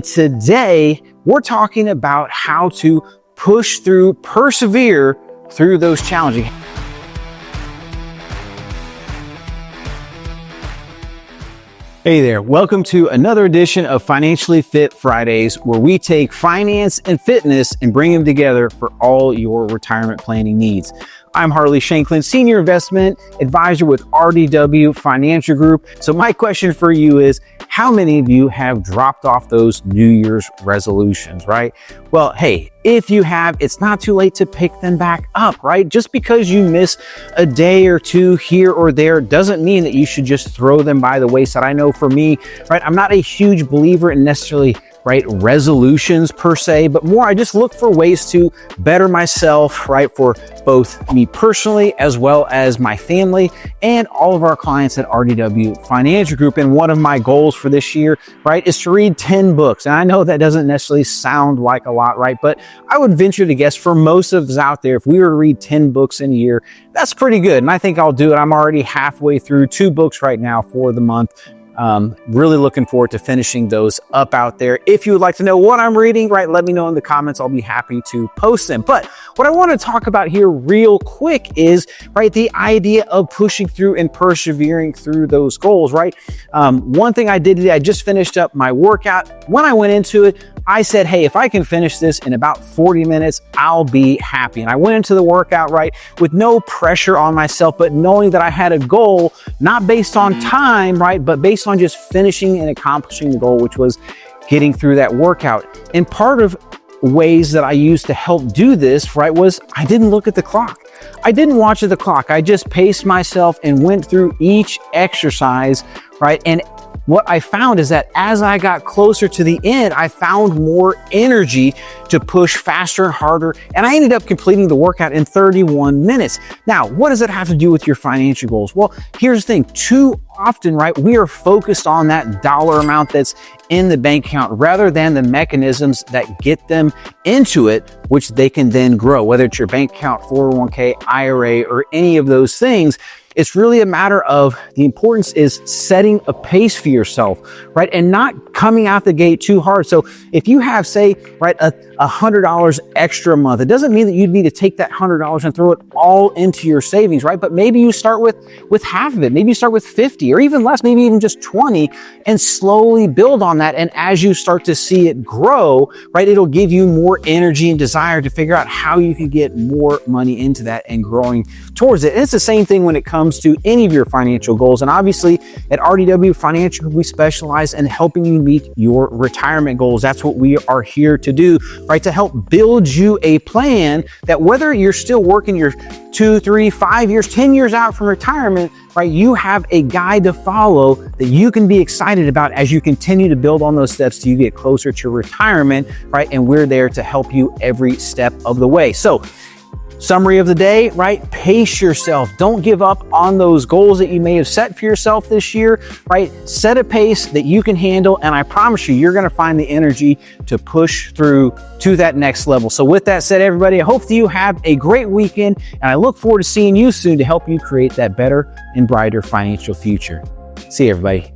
Today, we're talking about how to push through, persevere through those challenging. Hey there, welcome to another edition of Financially Fit Fridays, where we take finance and fitness and bring them together for all your retirement planning needs. I'm Harley Shanklin, Senior Investment Advisor with RDW Financial Group. So my question for you is, how many of you have dropped off those New Year's resolutions, right? Well, hey, if you have, it's not too late to pick them back up, right? Just because you miss a day or two here or there doesn't mean that you should just throw them by the wayside. I know for me, right, I'm not a huge believer in necessarily resolutions per se, but more I just look for ways to better myself, right, for both me personally as well as my family and all of our clients at RDW Financial Group. And one of my goals for this year, right, is to read 10 books. And I know that doesn't necessarily sound like a lot, right, but I would venture to guess for most of us out there, if we were to read 10 books in a year, that's pretty good. And I think I'll do it. I'm already halfway through 2 books right now for the month. Really looking forward to finishing those up out there. If you would like to know what I'm reading, right, let me know in the comments. I'll be happy to post them. But what I want to talk about here real quick is, right, the idea of pushing through and persevering through those goals, right? One thing I did today, I just finished up my workout. When I went into it, I said, hey, if I can finish this in about 40 minutes, I'll be happy. And I went into the workout, right, with no pressure on myself, but knowing that I had a goal, not based on time, right, but based on just finishing and accomplishing the goal, which was getting through that workout. And part of ways that I used to help do this, right, was I didn't look at the clock. I didn't watch the clock. I just paced myself and went through each exercise, right? And what I found is that as I got closer to the end, I found more energy to push faster and harder, and I ended up completing the workout in 31 minutes. Now, what does it have to do with your financial goals? Well, here's the thing. Too often, right, we are focused on that dollar amount that's in the bank account rather than the mechanisms that get them into it, which they can then grow, whether it's your bank account, 401k, IRA, or any of those things. It's really a matter of the importance is setting a pace for yourself, right? And not coming out the gate too hard. So if you have, say, right, $100 extra a month, it doesn't mean that you need to take that $100 and throw it all into your savings, right? But maybe you start with half of it. Maybe you start with 50 or even less, maybe even just 20, and slowly build on that. And as you start to see it grow, right, it'll give you more energy and desire to figure out how you can get more money into that and growing towards it. And it's the same thing when it comes to any of your financial goals. And obviously at RDW Financial Group, we specialize in helping you meet your retirement goals. That's what we are here to do, right? To help build you a plan that whether you're still working your 2, 3, 5 years, 10 years out from retirement, right, you have a guide to follow that you can be excited about as you continue to build on those steps till you get closer to retirement, right? And we're there to help you every step of the way. So, summary of the day, right? Pace yourself. Don't give up on those goals that you may have set for yourself this year, right? Set a pace that you can handle, and I promise you, you're going to find the energy to push through to that next level. So with that said, everybody, I hope that you have a great weekend, and I look forward to seeing you soon to help you create that better and brighter financial future. See you, everybody.